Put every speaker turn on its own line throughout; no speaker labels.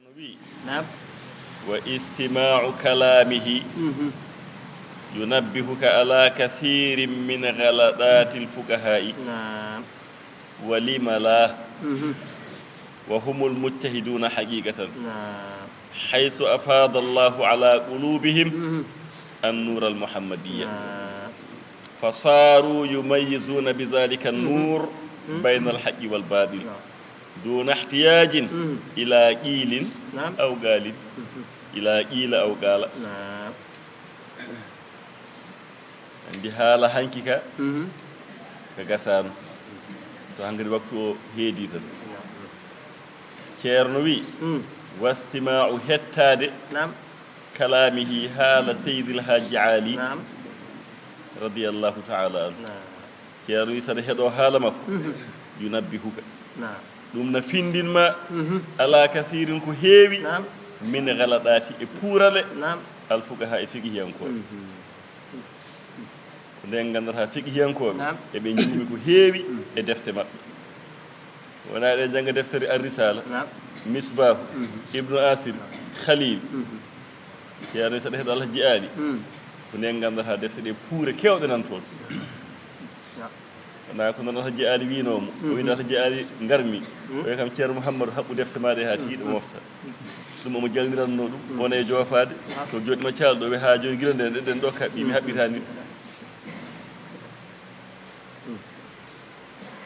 النبي
نعم
واستماع كلامه ينبهك على كثير من غلطات الفقهاء
نعم
ولم لا وهم المجتهدون حقيقة
نعم
حيث أفاض الله على قلوبهم النور المحمدية
نعم
فصاروا يميزون بذلك النور بين الحق والباطل دون احتياج إلى قيل
نعم
أو قال إلى قيل أو قال
نعم
عندي حالة هنكك كغسان تو هنغري وقتو هيدي تن ceerno wi wastima'u hettade
نعم
kalamihi haala seydil hajji ali
نعم
radiyallahu ta'ala anhu
نعم
ceerno wi saɗa heɗo haala makko yunabbihuka
نعم
ɗum na findinma ala kasirin ko heewi
نعم
min galaɗati e puurale
نعم
alfuqaha e fiqihiyankoɓe ko nden gandata fiqihiyankoɓe
نعم
eɓe juumi ko heewi e defte maɓɓe wona eɗen jangga deftere arrisala
نعم
misbahu ibnu asir khalil ceerno saɗa heɗo allah jiyaɗi ko nden gandata defte ɗe puure kewɗe nan toon wona ko noon allah jiyaali winomo o wino allah jiyaali garmi oy kam ceerno mouhammadou haɓɓu defte maɗe ha tiiɗo mofta ɗum omo jalniranno ɗum wona e joofade to joɗima calɗo wi ha joni guila nde ɗen ɗo kaɓɓi mi haɓɓitani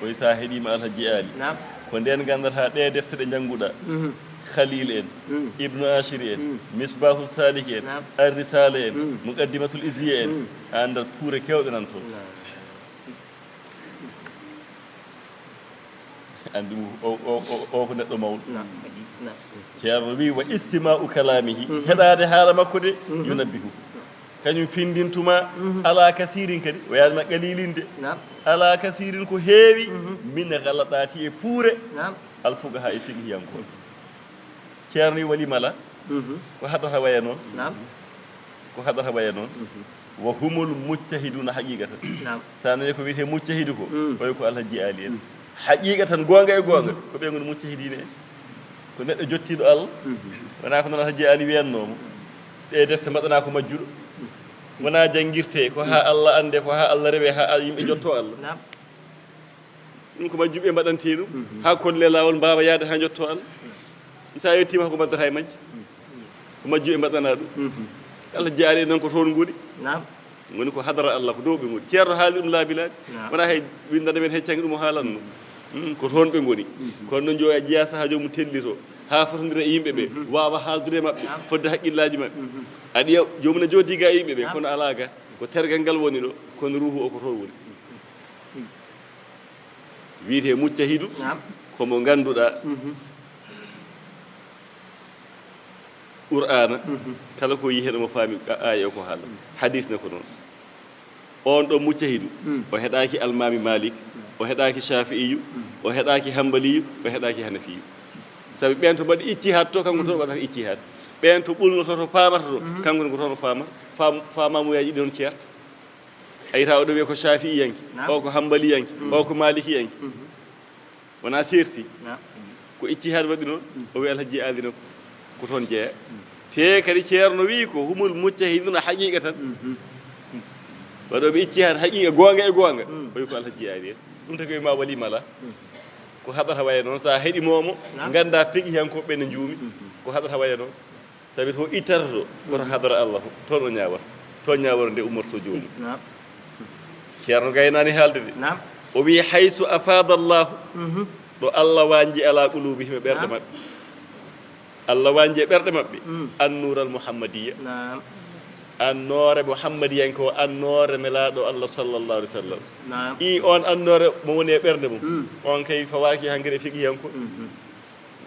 oy sa heeɗima allah jiyaali
نعم
ko nden gandata ɗe defte ɗe jannguɗa khalil en ibnu ashir en misbahu salik en
نعم
arrisala en muqaddimatul isiya en ha andal puure kewɗe nan toon andi o ko neɗɗo mawɗo
نعم نعم
ceerno wi wa istima'u kalamihi heɗade haala makko de yunabbihu kañum findintuma ala kasirin kadi o yaalma qalilinde
نعم
ala kasirin ko heewi min galaɗati e puure
نعم
alfuqaha e fiqihiyankoɓe ceerno wi walimala ko haɗata waya noon
نعم
ko haɗata waya noon wa humul mujtahiduna haqiqatan
نعم
sa nani ko wiyete mujtahidu ko oy ko allah jiyaali en haqiqatan gonga e gonga ko ɓe goni mujtahidine en ko neɗɗo jottiɗo allah wona ko noon allah jiyaali wiyannomo ɗe defte mbaɗana ko majjuɗo wona janguirte ko ha allah ande ko ha allah rewe ha yimɓe jotto allah
نعم
ɗum ko majjuɓe mbaɗante ɗum ha kolle lawol mbawa yaade ha jotto allah sa yettima ko mbaddata e majje ko majjuɓe mbaɗana ɗum allah jiyaali en noon ko toon guuɗi
نعم
woni ko hadara allah ko dow ɓe goni ceerno haali ɗum laabi laabi
نعم
wona hay windana men heccange ɗum o haalanno ko toon ɓe goni kono noon joya jeeya saha jomum tellito ha fotodira e yimɓe ɓe wawa haaldude e maɓɓe fodde haqqillaji maɓɓe aɗiya jomum ne joodi ga e yimɓe ɓe kono ala ga ko tergal ngal woni ɗo kono ruuhu o ko toon woni wiyete muccahidu
نعم
komo ganduɗa qur'ana kala ko yi hen mo faami aya ko haala hadis ne ko noon on ɗo muccahidu o heɗaki almami malik o heɗaki shafi'iyu o heɗaki hambaliyu o heɗaki hanafiyu sabi ɓen to mbaɗi iccihat to kanko to waɗata iccihat ɓen to ɓulnoto to pamata to kanko ne ko toon famata famamuyaji ɗi noon ceerta ayita oɗo wiye ko shafi'iyanke o ko hambaliyanke o ko malikiyanke wona serti
نعم
ko iccihat waɗi noon o wi alhaji aldino ko toon jeeya te kadi ceerno wi ko humul muccahiduna haqiqa tan waɗoɓe iccihat haqiqa gonga e gonga o wi ko alhaji ali en ɗum taki ma walimala ko haɗata waya noon sa heeɗimomo ganda fiqihiyankoɓe ne juumi ko haɗata waya noon sabi to ittata to koto hadara allah toon o ñawata toon ñawata nde ummoto jomum
نعم
ceerno gaynani haalde de
نعم
o wi haysu afada allahu ɗo allah wanji ala qulubihim e ɓerɗe maɓɓe allah wanji e ɓerɗe maɓɓe annural muhammadiya
نعم
annore muhammadiyanke o annore nelaɗo allah sallllahu alih w sallam
نعم
i on annore mo woni e ɓernde mum on kay fawaki hankkadi e fiqiyanko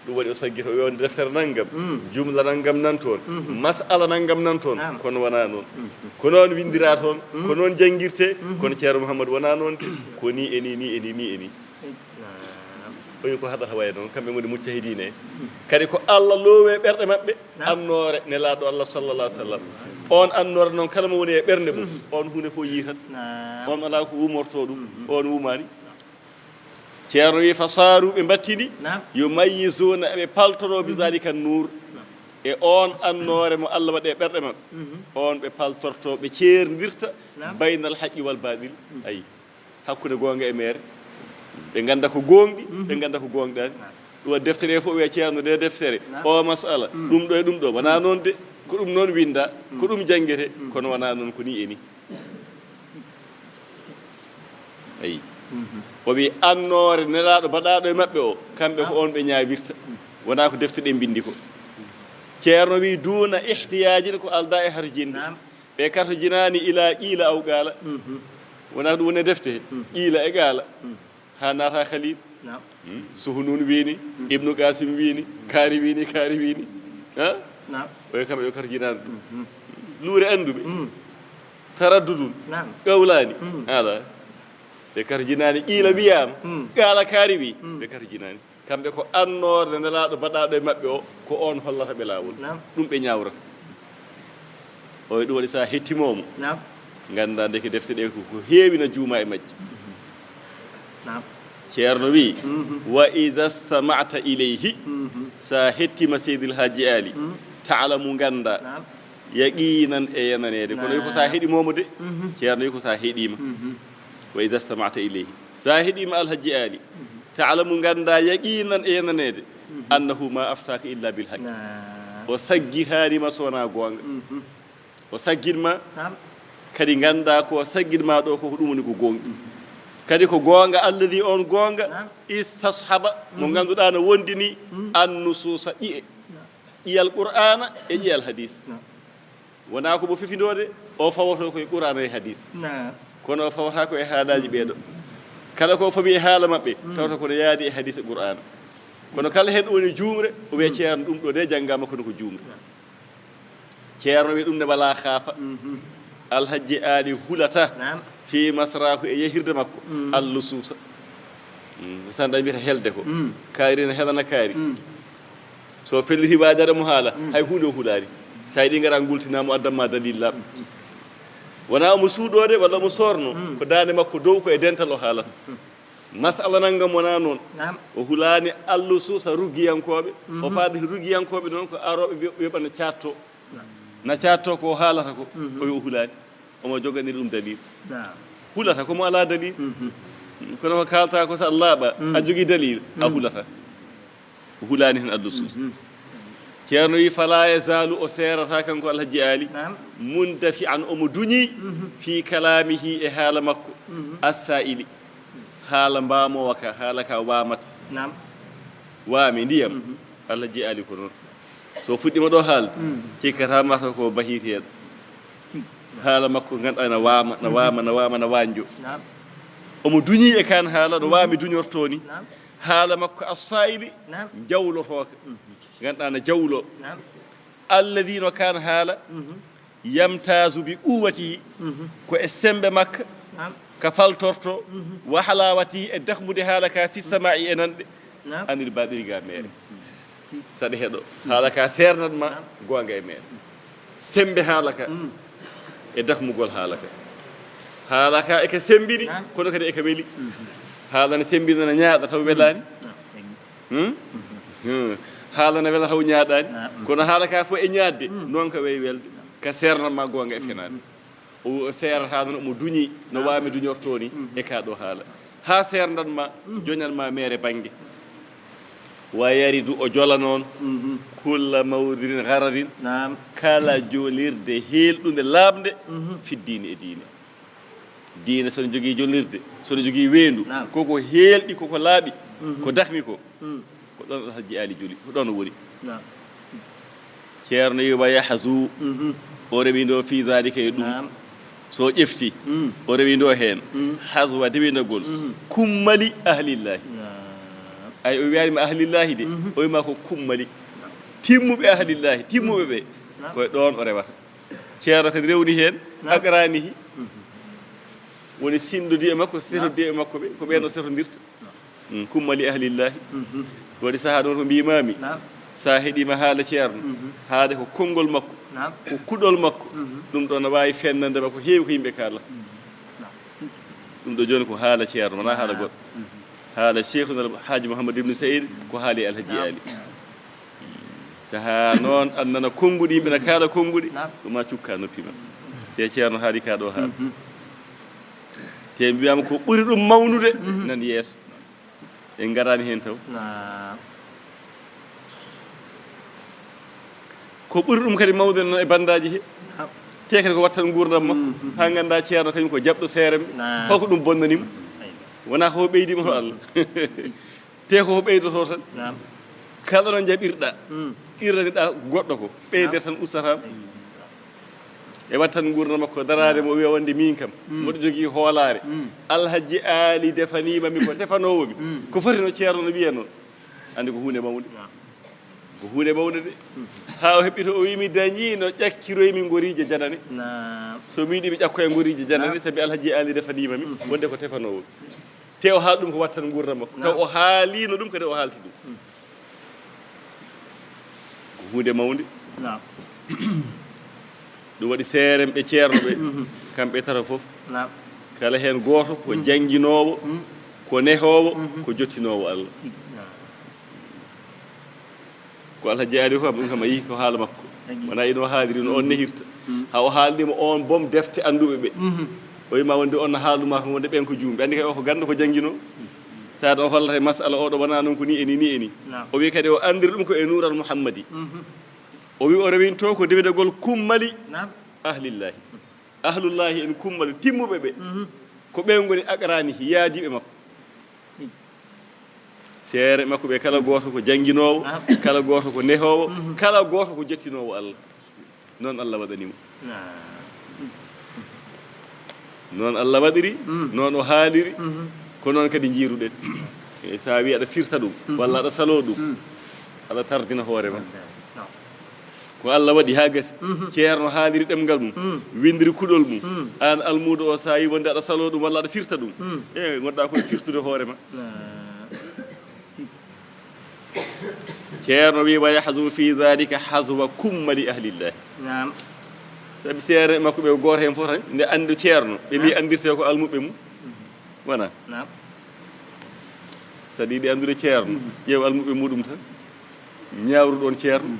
ɗum waɗi o saggito o yonde deftere nanggam jumla nanggam nan toon masala nanggam nan toon kono wona noon ko noon windira toon ko noon janguirte kono ceerno mouhammadou wona noon de ko ni eni ni eni ni eni
نعم
oyi ko haɗata waya noon kamɓe goni muccahidine en kadi ko allah loowe ɓerɗe maɓɓe annore nelaɗo allah sallallah alih w sallam on annore noon kala mo woni e ɓernde mum on hunde fof yitat
نعم
on ala ko wumorto ɗum on wumani ceerno wi fa saaru ɓe battini
نعم
yo mayyisuna eɓe paltono bi zalika nour e on annoore mo Allah waɗe ɓerɗe maɓɓe on ɓe paltorto ɓe ceerdirta baynal haqqi wal baɗil ayi hakkude goonga e mere ɓe ganda ko gonɗi ɓe ganda ko gonɗani ɗum waɗi deftere fof wiya ceerno nde deftere o masala ɗum ɗo e ɗum ɗo wona noon de ko ɗum noon winda ko ɗum jangguete kono wona noon ko ni e ni ayi o wi annoore nelaɗo mbaɗaɗo e maɓɓe o kamɓe ko on ɓe ñawirta wona ko defte ɗe bindi ko ceerno wi duna ihtiyaji ko alda e harjinde ɓe karto jinani ila qiila aw qaala wona ɗum woni defte qiila e qaala ha naata khalil suhunun wini ibnu qasim wini kaari wini ha oye kamɓe yo karto jinani ɗum luure anduɓe taraddudun qawlani ala ɓe karto jinani qiila wiyama qaala kaari wi ɓe karto jinani kamɓe ko annoorde nelaɗo mbaɗaɗo e maɓɓe o ko on hollata ɓe laawol ɗum ɓe ñawrata oye ɗum waɗi sa hettimomo ganda ndeke defte ɗe ko heewi no juuma e majje ceerno wi wa ida stamata ileyhi sa hettima seydil haji ali taalamu ganda yaqinan e yananede kono wi ko sa heɗimomo de ceerno wi ko sa heeɗima wa ida stamata ileyhi sa heeɗima alhaji ali taalamu ganda yaqinan e yananede annahu ma aftaka illa bil haqqi o saggitanima sowona gonga o saggitma kadi ganda ko saggitma ɗo koko ɗum woni ko gonɗi kadi ko gonga alladi on gonga istashaba mo ganduɗa no wondini annususa ƴi'e ƴiyal qur'ana e ƴiyal hadis wona ko mo fifindode o fawoto koye qur'ana e hadis kono o fawata ko e haalaji ɓeeɗo kala ko fami e haala maɓɓe tawta kono yaadi e hadis e qur'ana kono kala hen woni juumre o wiya ceerno ɗum ɗo de janggama kono ko juumre ceerno wi ɗum ne wala khaafa alhaji ali hulata fi masrahu e yehirde makko allu suusa sanda mbiyata helde ko kaari ne helana kaari so felliti waajade mo haala hay hunde o hulani sa yiɗi gara gultinamo addamma dalil laɓ wona omo suuɗode walla omo sorno ko dande makko dow ko e dental o haalata masala nanngam wona noon o hulani allu suusa ruggiyankoɓe o faade ruggiyankoɓe noon ko aroɓe yoɓana catto na catto ko haalata ko o wi o hulani omo joganiri ɗum dalil hulata komo ala dalil kono ko kalta ko sa laaɓa a jogui dalil a hulata o hulani hen allu suusa ceerno wi fala yazalu o serata kanko alhaji ali mundafi an omo duñi fi kalamihi e haala makko assaili haala mbamowa ka haala ka wamat waami ndiyam alhaji ali ko noon so fuɗɗima ɗo haalde cikkata mata ko bahiteɗo haala makko ganduɗa na wanjo omo duñi e kan haala no waami duñorto ni haala makko assaili jawlotoka ganduɗa no jawlo alladi no kan haala yamtasu bi quwatihi ko e sembe makka ka faltorto wa halawati e dahmude haala ka fi samai e nanɗe anir baɗiri ga mere saɗa heeɗo haala ka sernatma gonga e mere sembe haala ka e dahmugol haala ka eke sembini kono kadi eke weeli haala ne sembina ne ñaaɗa taw welani haala ne wela taw ñaaɗani kono haala ka fof e ñaadde noon ka weyi welde ka sernatma gonga e fenade o serata noon omo duñi no wami duñorto ni e ka ɗo haala ha serdatma joñanma mere banggue wa yaridu o jola noon kulla mawdirin garadin kala jolirde helɗude labde fiddini e diine sono jogui jolirde sono jogui weendu koko helɗi koko laaɓi ko dahmi ko ɗon alhaji ali joli ko ɗon woni ceerno wi wa yahzu o rewi ndo fi zalika e ɗum so ƴefti o rewi ndo hen haswa dewinagol kummali ahlillahi ay o wiyanima ahlillahi de o wima ko kummali timmuɓe ahlillahi timmuɓe ɓe koye ɗon o rewata ceerno kadi rewni hen aqranihi woni sindodi e makko setodi e makko ɓe ko ɓen o setodirta kummali ahlillahi waɗi saaha ɗon ko mbimami sa heeɗima haala ceerno haade ko konngol makko ko kuɗol makko ɗum ɗo no wawi fennandema ko heewi ko yimɓe kalata ɗum ɗo joni ko haala ceerno wona haala goɗɗo haala cheikhuna haji mouhamadou ibnu saïd ko haali alhaji ali saha noon annana konnguɗi yimɓe ne kaala konnguɗi
Naam.
ɗuma cukka noppi ma te ceerno haali ka ɗo haala te mbiyama ko ɓuri ɗum mawnude nan yeeso en garani hen taw
Naam.
ko ɓuri ɗum kadi mawde noon e bandaji he
Naam.
te kadi ko wattan gurdam makko ha ganda ceerno kañum ko jaɓɗo seere
Naam.
holko ɗum bonnanimo
Aywa.
wona ko ɓeydima to Allah te ko ɓeydoto tan
Naam.
kala ɗo jaɓirɗa
Mm.
irraniɗa goɗɗo ko ɓeyder tan ustatama e wattan gurdam makko darade mo wiya wonde min kam moɗo jogui hoolare alhaji ali defanimami ko tefanowomi ko foti no ceerno no wiya noon andi ko hunde mawde
Naam.
ko hunde mawde de ha o heɓɓito o wimi dañi no ƴakkiroymi gorije janane
Naam.
so miɗi mi ƴakko e gorije janane sabi alhaji ali defanimami wonde ko tefanowo te o haali ɗum ko wattan gurdam makko taw o haalino ɗum kadi o haalti ɗum ko hunde mawde
Naam.
ɗum waɗi seeren ɓe ceerno ɓe kamɓe tata fof
Naam.
kala heen gooto ko jannginowo ko nehowo ko jottinowo Allah
Naam.
ko Allah jaari ko ɗum kam a yii ko haala makko
Tagi.
wona ino haaliri no on nehirta ha o haaldima on boom defte annduɓe ɓe o wima wonde on no haalduma ko wonde ɓen ko juumɓe anndi kay o ko ganndo ko janngino taade o hollata e masala oɗo wona noon ko ni eni ni eni
Naam.
o wi kadi o anndiri ɗum ko e nuural mouhammadi o wi o rewinto ko dewedegol kummali
Naam.
ahlillahi ahlullahi en kummal timmuɓe ɓe ko ɓen goni aqrani yaadiɓe makko seere makko ɓe kala gooto ko jannginowo kala gooto ko nehowo kala gooto ko jettinowo Allah noon Allah waɗanimo
Naam.
noon Allah waɗiri noon o haaliri ko noon kadi jiiruɗen e sa wi aɗa firta ɗum walla aɗa salo ɗum aɗa tardina hoore ma
Naam.
ko Allah waɗi ha gasi ceerno haaliri ɗemgal mum windiri kuɗol mum an almudo o sa yi wonde aɗa salo ɗum walla aɗa firta ɗum e gonɗa koye firtude hoore ma
Naam.
ceerno wi wa yahzu fi dhalika hazwa kummali ahlillahi
Naam.
sabi seere makko ɓe gooto hen fof tan nde andi ceerno ɓe mbi andirte ko almuɓe mum wona
Naam.
saɗa yiɗi andude ceerno ƴeew almuɓe muɗum tan ñawru ɗon ceerno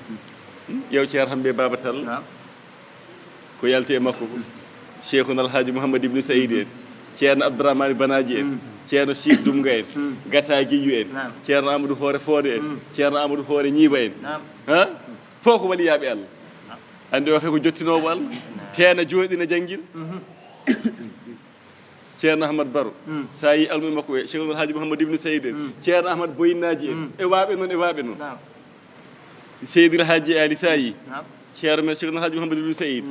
ƴeew ceerno hamɓe baba talla
Naam.
ko yalti e makko ko cheikhuna alhaji mouhammad ibnu saïd en ceerno abdourahmane banaji en ceerno Cheikh Dumga en Gata Guiyu en
Naam.
ceerno Amadou Hoore Fode en ceerno Amadou Hoore Ñiiba en
Naam.
ha fof ko waliyaɓe Allah andi o kay ko jottinowo Allah teena jooɗina janggina ceerno Ahmad Baro sa yi almuɓe makko ɓe cheikhuna alhaji mouhammad ibnu saïd en ceerno Ahmad Boyinaji en e waaɓe noon e waaɓe noon
Naam.
Seydir Hadji Ali sa yi
Naam.
ceerno men cheikhuna alhaji mouhammad ibnu saïd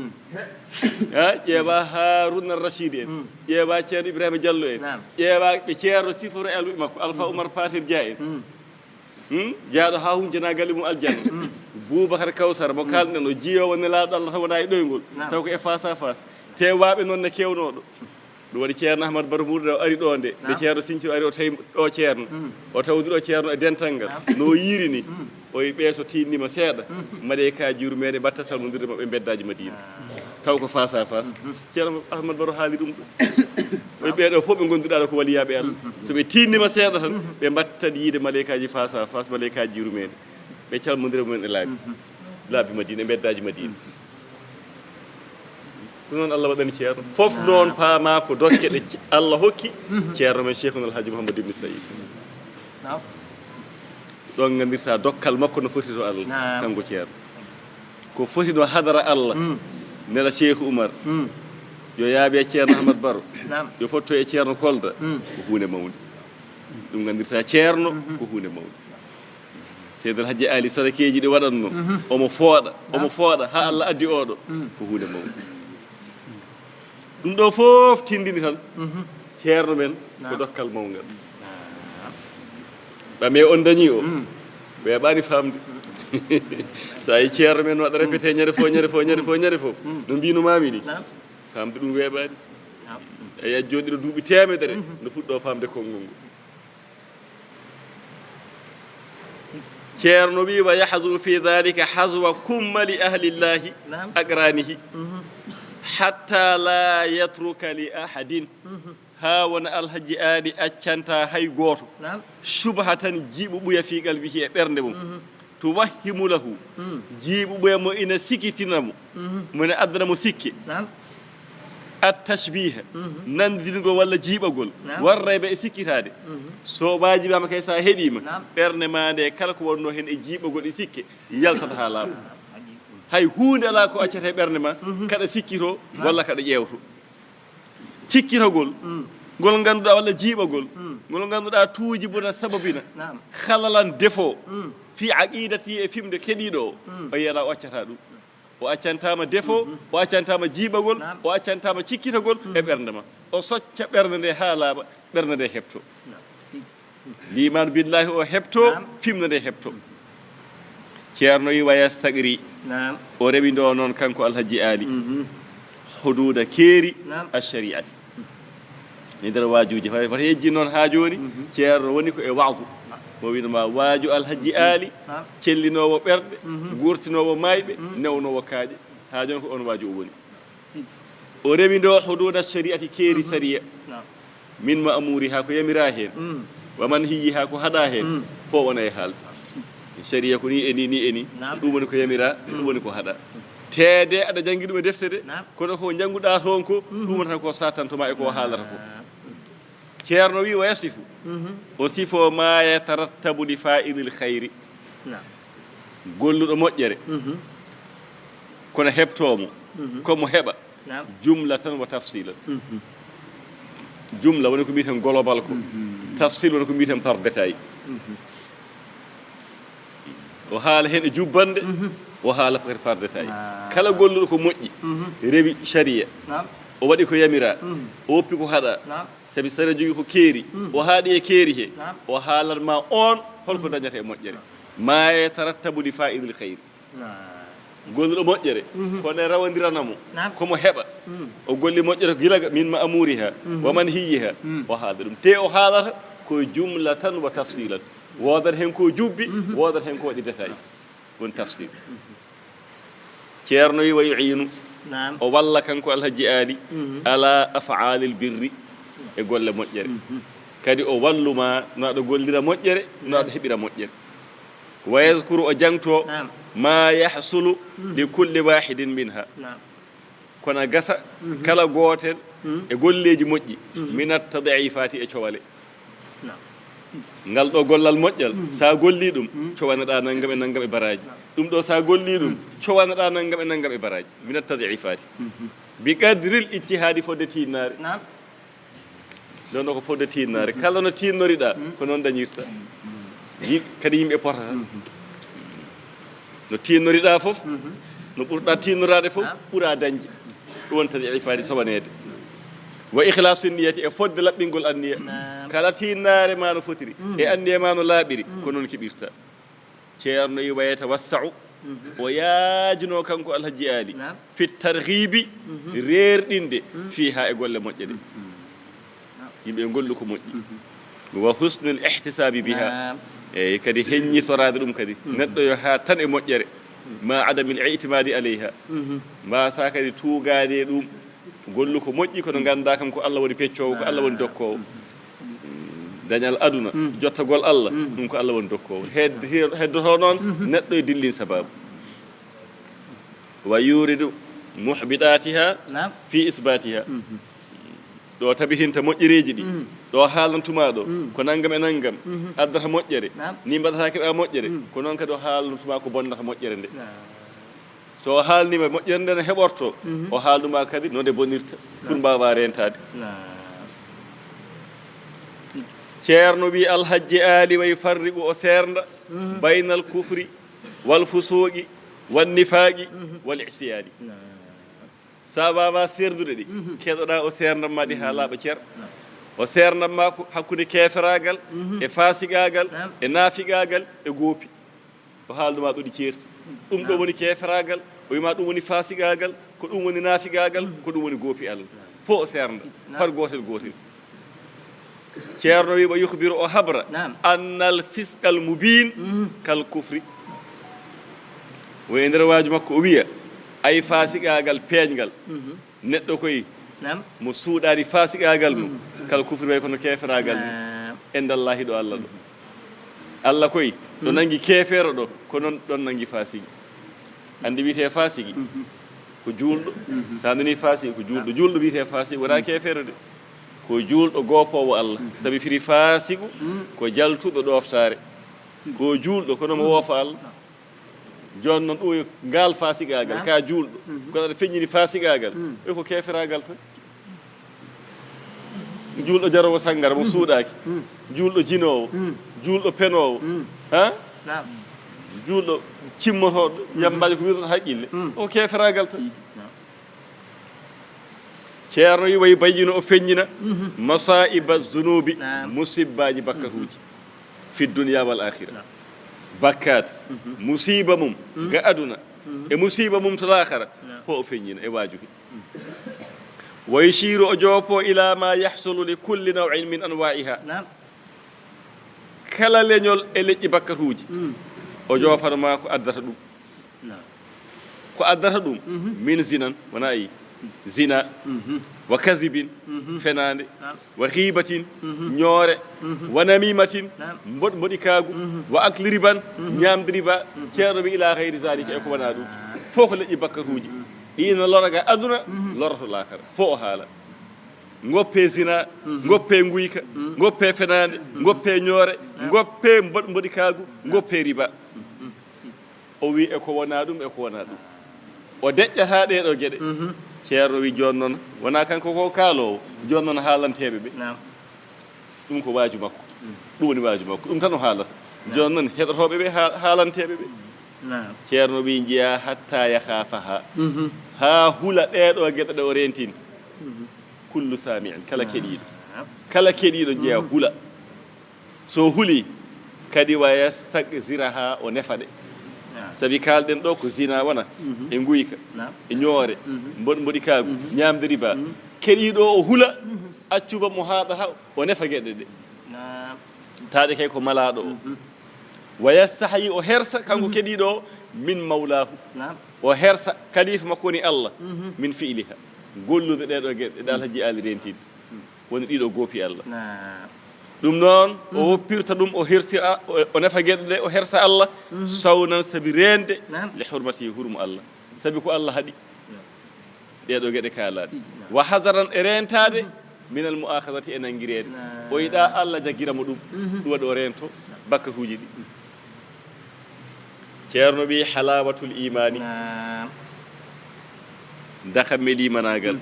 ha ƴeewa Harouna Rachid en ƴeewa ceerno Ibrahima Diallo en
Naam.
ƴeewa ɓe ceerno siforo e almuɓe makko Alpha Oumar Patir Dia en jaaɗo ha hunjana galle mum aljanna Boubacar Kawsara mo kalɗen o jiyowo nelaɗo Allah taw wona e ɗoygol taw ko e face à face te waaɓe noon ne kewnoɗo ɗum waɗi ceerno Ahmad Baro Murda o ari ɗo nde nde ceerno Sinthiou ari o tawi ɗo ceerno o tawdi ɗo ceerno e dental ngal no yiiri ni o wi ɓeeso tinnima seeɗa mbaɗe ka juru meɗe mbatta salmodirde maɓɓe beddaji Madina taw ko face à face ceerno Ahmad Baro haali ɗum ɗo oye ɓeeɗo fof ɓe gonduɗa ɗo ko waliyaɓe Allah so ɓe tinnima seeɗa tan ɓe mbattat yiide malaikaji face à face malaikaji juru meɗe ɓe calmodira mumen e laabi Madina e beddaji Madina ɗum noon Allah waɗani ceerno fof noon paama ko dokke ɗe Allah hokki ceerno men cheikhuna alhaji mouhamadou ibne saïd
Naam.
ɗon gandirta dokkal makko no foti to Allah
Naam.
kanko ceerno ko foti no hadara Allah nela cheikh Oumar yo yaaɓe e ceerno Ahmad Baro
Naam.
yo fotto e ceerno Kolda ko hunde mawde ɗum gandirta ceerno ko hunde mawde seydal Hadji Ali sorakeji ɗi waɗatno omo fooɗa ha Allah addi oɗo ko hunde mawde ɗum ɗo fof tindini tan ceerno men ko dokkal mawgal ɓame on dañi o weeɓani famde sa yi ceerno men waɗa répété ñande fof no mbinumami ni
Naam.
famde ɗum weeɓani
Naam.
eyi a jooɗiɗo duuɓi temedere no fuɗɗo famde konngol ngol ceerno wi wa yahzu fi dhalika hazwa kummali ahlillahi
Naam.
aqranihi hatta la yatruka li ahadin ha wona alhaji aadi accanta hay gooto
Naam.
subha tan jiiɓo ɓuya fi qalbihi e ɓernde mum توهم له جيب بيمو إن سكتنامو من أدنى سكي
نعم
التشبيه نندينغو ولا جيبغول ورّي بي سكيتادي سو باجي بام كاي سا هديما برنما دي kala ko wonno hen e jibagol e sikki yaltata ha laabo hay huunde la ko accete berne ma kada sikkito walla kada ƴewto cikkitagol ngol ganduɗa walla jiiɓagol ngol ganduɗa tuuji bona sababina halalan défaut fi aqidati e fimde keɗiɗo o yiyata o accata ɗum o accantama défaut o accantama jiiɓagol o accantama cikkitagol e ɓernde ma o socca ɓernde nde ha laaɓa ɓernde nde heɓto liman billahi o heɓto fimde nde heɓto ceerno wi wayastagri o rewi ndo noon kanko alhaji ali hududa keeri alshariati e nder waajuji fata yejji noon ha joni ceerno woni ko e wa'du mo winoma waaju alhaji ali cellinowo ɓerɗe gurtinowo mayɓe newnowo kaaƴe ha joni ko on waaju o woni o rewi ndo hududa alshariati keeri saria min ma amuri ha ko yamira hen waman hiyi ha ko haɗa hen fo wona e haalde sharia ko ni eni ni eni ɗum woni ko yamira ɗum woni ko haɗa teede aɗa jangi ɗum e deftere kono ko jannguɗa toon ko ɗum wonata ko satantoma e ko haalata ko ceerno wi wa yasifu o sifo ma yatarattabu li fa'ilil khayri golluɗo moƴƴere kono heɓtomo komo heɓa jumla tan wa tafsila jumla woni ko mbiyeten global ko tafsil woni ko mbiyeten par détail o haala hen e jubbande o haala par détail kala golluɗo ko moƴƴi rewi sharia o waɗi ko yamira o woppi ko haɗa sabi sara jogui ko keeri o haaɗi e keeri he o haalatma on holko dañata e moƴƴere ma yatarattabu li fa'ilil khayri golluɗo moƴƴere kono e rawandiranamo komo heɓa o golli moƴƴere gilaga min ma amuri ha waman hiyi ha o haalda ɗum te o haalata ko jumla tan wa tafsilan wodat hen ko jubbi wodat hen ko waɗi détail won tafsil ceerno wi wa yu'inu o walla kanko alhaji ali ala af'alil birri e golle moƴƴere kadi o walluma no aɗa gollira moƴƴere no aɗa heɓira moƴƴere wa yazkuru o jangto ma yahsulu li kulli wahidin minha kono gasa kala gotel e golleji moƴƴi min at-tad'ifati e cowale ngal ɗo gollal moƴƴal sa golli ɗum cowanaɗa naggam e naggam e baraji ɗum ɗo sa golli ɗum cowanaɗa naggam e naggam e baraji min at-tad'ifati bi qadril ijtihadi fodde tinnare ɗon ɗo ko fodde tinnare kala no tinnoriɗa ko noon dañirta kadi yimɓe potata no tinnoriɗa fof no ɓurɗa tinnorade fof ɓuura dañde ɗum woni tad'ifati sowanede wa ikhlasu niyati e fodde laɓɓingol anniya kala tinnare ma no fotiri e anniya ma no laaɓiri ko noon keɓirta ceerno yi wayata wassa'u o yaajino kanko alhaji ali fi targhibi reerɗinde fiha e golle moƴƴe ɗe yimɓe gollu ko moƴƴi wa husnul ihtisabi biha eyyi kadi heññitorade ɗum kadi neɗɗo yo ha tan e moƴƴere ma adamil i'timadi aleyha mbasa kadi tuugade ɗum gollu ko moƴƴi kono ganda kam ko Allah woni peccowo ko Allah woni dokkowo dañal aduna jottagol Allah ɗum ko Allah woni dokkowo heddoto noon neɗɗo e dillin sababu wa yuridu muhbidatiha fi isbatiha ɗo tabitinta moƴƴereji ɗi ɗo haalantuma ɗo ko naggam e naggam addata moƴƴere ni mbaɗata keɓa moƴƴere ko noon kadi o haalantuma ko bonnata moƴƴere nde so o haalnima moƴƴere nde no heɓorto o haalduma kadi no nde bonirta pour mbawa rentade ceerno wi alhaji ali wa yufarriqu o serda bayna al kufri wal fusuqi wan nifaqi wal isyani sa wawa serdude ɗi keɗoɗa o serdamma ɗi ha laaɓa ceer o serdamma ko hakkude keferagal e fasigagal e naafigagal e goopi o haalduma ɗo ɗi ceerti ɗum ɗo woni keferagal o wima ɗum woni fasigagal ko ɗum woni naafigagal ko ɗum woni goopi Allah fo o serda par gotel gotel ceerno wi wa yukhbiru o habra anna al fisqal mubin kal kufri wo e nder waaju makko o wiya ay fasigagal peeñgal neɗɗo koye mo suuɗani fasigagal mum kala kufri way kono keferagal ni endallahi ɗo Allah ɗo Allah koy ɗo nangi keefeero ɗo ko noon ɗon nangi fasigi andi wiyete fasigi ko juulɗo ta andini fasigi ko juulɗo wiyete fasigi wona keefeero de ko juulɗo goopowo Allah sabi firi fasigu ko jaltuɗo ɗoftare ko juulɗo kono mo woofa Allah joni noon ɗo ngal fasigagal ka juulɗo kono aɗa feññini fasigagal e ko keeferagal tan juulɗo jarowo sangara mo suuɗaki juulɗo jinowo juulɗo penowo ha juulɗo cimmotoɗo yambaji ko wiɗon haqqille o keeferagal tan ceerno wi wayi bayyino o feññina masaiba zunubi musibbaji bakkatuji fi dunya wal akhirah bakkade musiba mum ga aduna e musiba mum to l'akhara fo o feññina e wajuki wa yushiru o joopo ila ma yahsulu li kulli naw'in min anwa'iha kala leñol e leƴƴi bakkatuji o joopanoma ko addata ɗum ko addata ɗum min zinan wona yi zina wa kasibin fenande wa ghibatin ñoore wa namimatin mboɗi kaagu wa akli riban ñamde riba ceerno wi ila gayri zalika e ko wona ɗum fof ko leƴƴi bakkatuji ɗino loraga aduna loroto lakara fo o haala goppe zina goppe guyka goppe fenande goppe ñoore goppe mboɗi kaagu goppe riba o wi e ko wona ɗum e ko wona ɗum o deƴƴa ha ɗeɗo gueɗe ceerno wi joni noon wona kanko ko kaalowo joni noon haalanteɓe ɓe ɗum ko waaju makko ɗum woni waaju makko ɗum tan o haalata joni noon heɗotoɓe ɓe haalanteɓe ɓe ceerno wi jiya hatta yahafaha ha hula ɗeɗo gueɗe ɗe o rentini kullu sami'in kala keɗiɗo jeeya hula so huli kadi wa yastagziraha o nefa ɗe sabi kalɗen ɗo ko zina wona e guyka e ñoore mboɗi kaagu ñamde riba keɗiɗo o hula accuba mo haɗata o nefa gueɗe ɗe taade kay ko malaɗo o wa yastahayi o hersa kanko keɗiɗo o min mawlahu o hersa kalifa makko woni Allah min fi'liha gollude ɗeɗo gueɗe ɗe alhaji ali rentide woni ɗiɗo goopi Allah ɗum noon o woppirta ɗum o hersira o nefa gueɗe ɗe o hersa Allah sawnan sabi rende li hurmati hurmu Allah sabi ko Allah haɗi ɗeɗo gueɗe kaalaɗe wa hasaran e rentade minal mu'akhadati e nangirede o yiɗa Allah jagguiramo ɗum ɗum waɗi o rento bakkatuji ɗi ceerno wi halawatul imani dakamme limanagal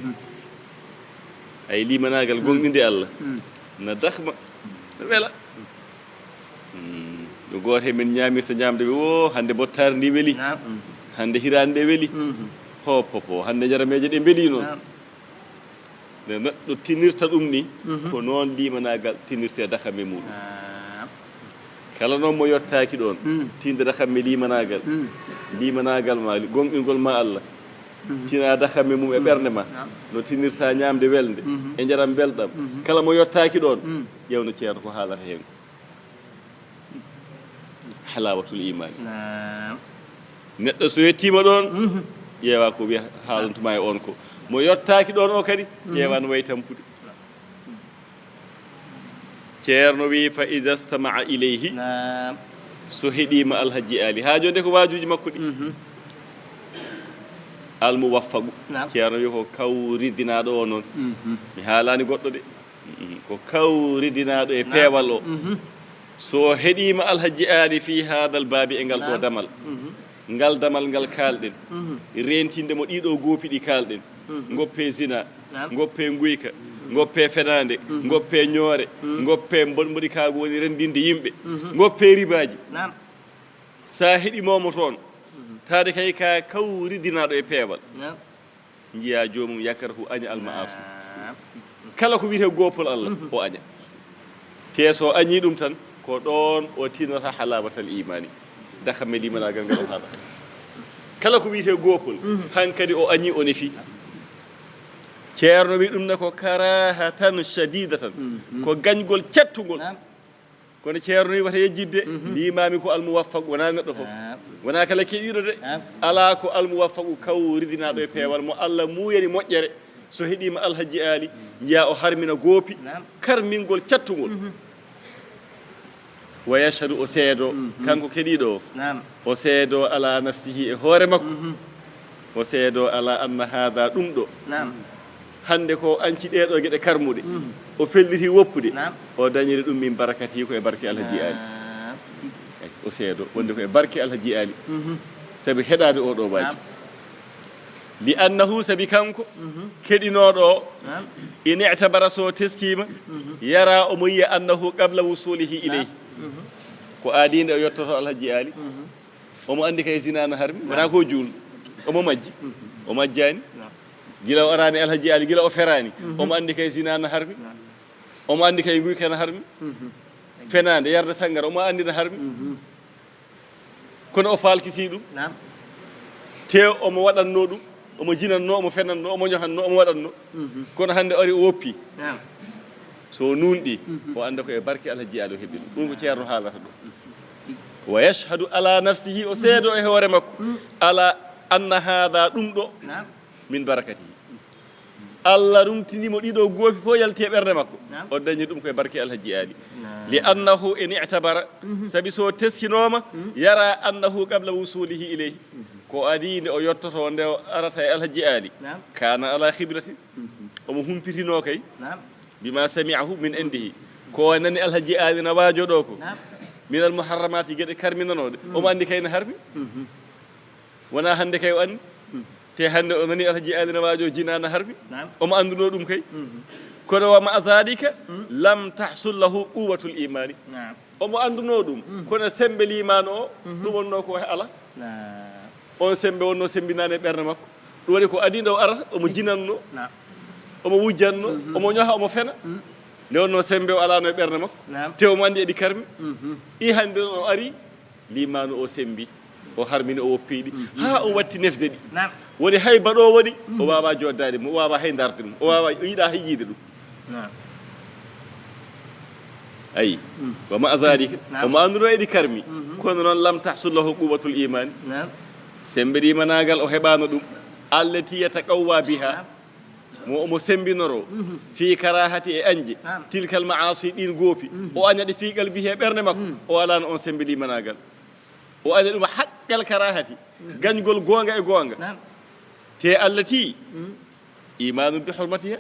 ay limanagal gonɗinde Allah na dakma wela ɗo gooto men ñamirta ñamde ɓe o hande bottare ndi weeli hande hirande nde weeli hoppopo hande jarameje ɗe beeli noon nde neɗɗo tinirta ɗum ni ko noon limanagal tinirte dakamme muɗum kala noon mo yottaki ɗon tinde dakamme limanagal ma gonɗingol ma Allah tina dakamme mum e ɓernde ma no tinirta ñamde welde e jaram belɗam kala mo yottaki ɗon ƴewno ceerno ko haalata hen halawatul imani neɗɗo so yettima ɗon ƴeewa ko wiya haalantuma e on ko mo yottaki ɗon o kadi ƴeewa no wayi tampude ceerno wi fa ida stamaa ilayhi so heeɗima alhaji ali ha joni ko wajuji makko ɗi almuwaffagu ceerno wi ko kawridinaɗo o noon mi haalani goɗɗo de ko kawridinaɗo e peewal o so heeɗima alhaji ali fi hadal baabi e ngal ɗo damal ngal damal ngal kalɗen rentinde mo ɗiɗo goopi ɗi kalɗen goppe zina goppe guyka goppe fenande goppe ñoore goppe mboɗi kaago woni rendinde yimɓe goppe ribaji sa heeɗimomo toon taade kay ka kawridinaɗo e peewal jiya jomum yakkata ko aña almaasi kala ko wiyete gopol Allah o aña te so añi ɗum tan ko ɗon o tinata halawatal imani dakamme limanagal ngal o haɗa kala ko wiyete gopol hankadi o añi o nefi ceerno wi ɗum ne ko karahatan shadidatan ko gañgol cettugol kono ceerno wi wata yejjidde mbimami ko almuwaffaqu wona neɗɗo fof wona kala keɗiɗo de ala ko almuwaffaqu kawridinaɗo e peewal mo Allah muyani moƴƴere so heeɗima alhaji ali jiya o harmina goopi karmingol cettugol wa yashhadu o seedo kanko keɗiɗo o
نعم
o seedo ala nafsihi e hoore makko o seedo ala anna hada ɗum ɗo
نعم
hande ko anci ɗeɗo gueɗe karmuɗe o felliti woppude
نعم
o dañiri ɗum min barakati ko e barke alhaji ali
نعم
o seedo wonde ko e barke alhaji ali sabi heɗade oɗo baki
نعم
li annahu sabi kanko keɗinoɗo o
نعم
in i'tabara so teskima yara omo yiya annahu qabla wusulihi ileyhi ko aadinde o yettoto alhaji ali omo andi kay zinana harmi wona ko juulɗo omo majji o majjani gila o arani alhaji ali gila o ferani omo andi kay zinana harmi omo andi kay guykana harmi fenade yarde sangara omo andina harmi kono o falkisi ɗum
نعم
te omo waɗanno ɗum omo jinanno omo fenanno omo ñohanno omo waɗanno kono hande o ari o woppi
نعم
so nunɗi o anda ko e barke alhaji ali o heɓi ɗum ko ceerno haalata ɗo wa yashhadu ala nafsihi o seedo e hoore makko ala anna hada ɗum ɗo
نعم
min barakatihi allah rumtinimo ɗiɗo goofi fof yalti e ɓerde makko
نعم
o dañi ɗum koye barke alhaji ali
نعم
li annahu en i'tabara sabi so teskinoma yara annahu qabla wusulihi ileyhi ko adinde o yottoto nde o arata e alhaji ali
نعم
kana ala khibrati omo humpitino kay
نعم
bima sami'ahu min indihi ko nani alhaji ali na waajo ɗo ko
نعم
min al muharramati gueɗe karminanoɗe omo andi kayne harmi wona hande kay o andi te hande o nani alhaji ali na waajo jinana harmi
نعم
omo anduno ɗum kay kono wa ma zalika lam tahsul lahu quwwatul imani
نعم
omo anduno ɗum kono sembe limano o ɗum wonno ko ala
نعم
on sembe wonno sembinani e ɓerde makko ɗum waɗi ko adinde o arata omo jinanno
نعم
omo wujjanno omo ñoha omo fena nde wonno sembe o alano e ɓerde makko
نعم
te omo andi eɗi karmi i hande o ari limanu o sembi o harmini o woppiɗi ha o watti nefde ɗi
نعم
woni hay baɗo waɗi o wawa joddade mo o wawa hay darde ɗum o wawa o yiiɗa hay yiide ɗum
نعم
ayi wa ma zalika
Naam.
omo anduno eɗi karmi kono noon lam tahsul lahu quwwatul imani
نعم
sembe ɗimanagal o heɓano ɗum allati yataqawwa biha mo omo sembinoro fi karahati e anje
Naam.
tilkal maasi ɗin goopi o añaɗi fiigal bihe ɓerde makko o alano on sembe ɗimanagal o aña ɗum haqqal karahati gañgol gonga e gonga
نعم
te allati imanu bi hurmatiha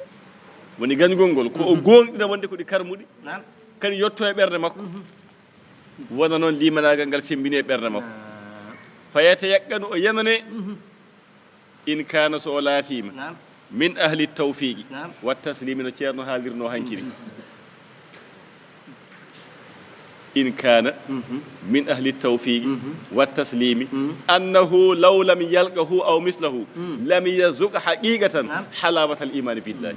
woni gañgol ngol ko o gonɗina wonde ko ɗi karmuɗi
نعم
kadi yotto e ɓerde makko wona noon limanagal ngal sembini e ɓerde makko fayata yaqqanu o yanane in kana so o laatima
نعم
min ahli tawfiqi
نعم
wa taslimi no ceerno haalirno hankiri in kana min ahli tawfiqi wa taslimi annahu law lam yalqahu aw mislahu lam yazuq haqiqatan
نعم.
halawata al imani billahi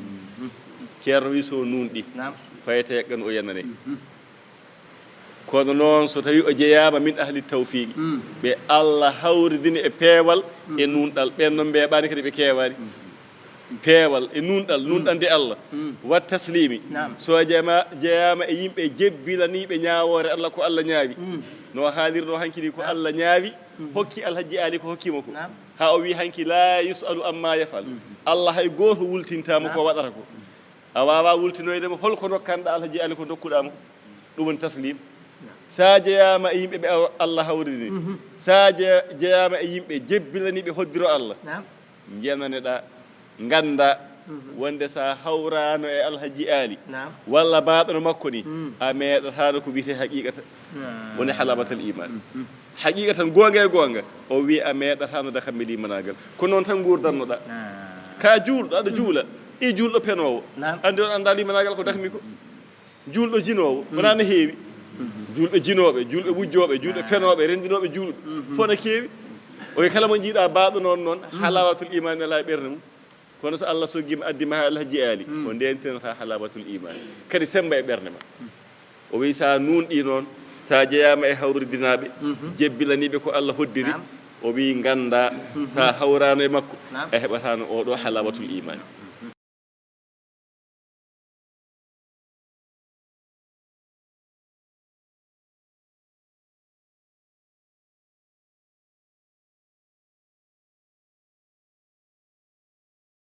ceerno wi so nunɗi
نعم
fayata yaqqanu o yanane kono noon so tawi o jeeyama min ahli tawfiqi ɓe allah hawridini e peewal e nunɗal ɓen noon mbeɓani kadi ɓe kewani peewal e nunɗal nunɗande allah wat taslimi
Naam.
so jeeyama e yimɓe jebbilaniɓe ñawore allah ko allah ñaawi no haalirno hankidi ko allah ñaawi hokki alhaji ali ko hokkimo ko
Naam.
ha o wi hanki la yusalu amma yafal allah hay goto wultintama ko waɗata ko a wawa wultinoydemo holko dokkanɗa alhaji ali ko dokkuɗamo ɗum woni taslim sa jeeyama e yimɓe ɓe allah hawrini sa jeeyama e yimɓe jebbilaniɓe hoddiro allah
نعم
jenaneɗa ganda wonde sa hawrano e alhaji ali
نعم
walla baɗono makko ni a meeɗatano ko wiyete haqiqata
نعم
woni halabatal iman haqiqatan gonga e gonga o wi a meeɗatano dakamɓe limanagal ko noon tan gurdannoɗa ka juulɗo aɗa juula i juulɗo penowo
نعم
andi on anda limanagal ko dakmi ko juulɗo jinowo wona no heewi julɓe jinoɓe julɓe wujjoɓe julɓe fenoɓe rendinoɓe julɓe fof no keewi o kala mo jiiɗa baɗo noon noon halawatul imani ala e ɓerde mum kono so allah soggima addima ha alhaji ali o ndentinata halawatul imani kadi semba e ɓerde ma o wi sa nunɗi noon sa jeeyama e hawridinaɓe jebbilaniɓe ko allah hoddiri
Naam.
o wi ganda sa hawrano e makko
Naam.
a heɓatano oɗo halawatul imani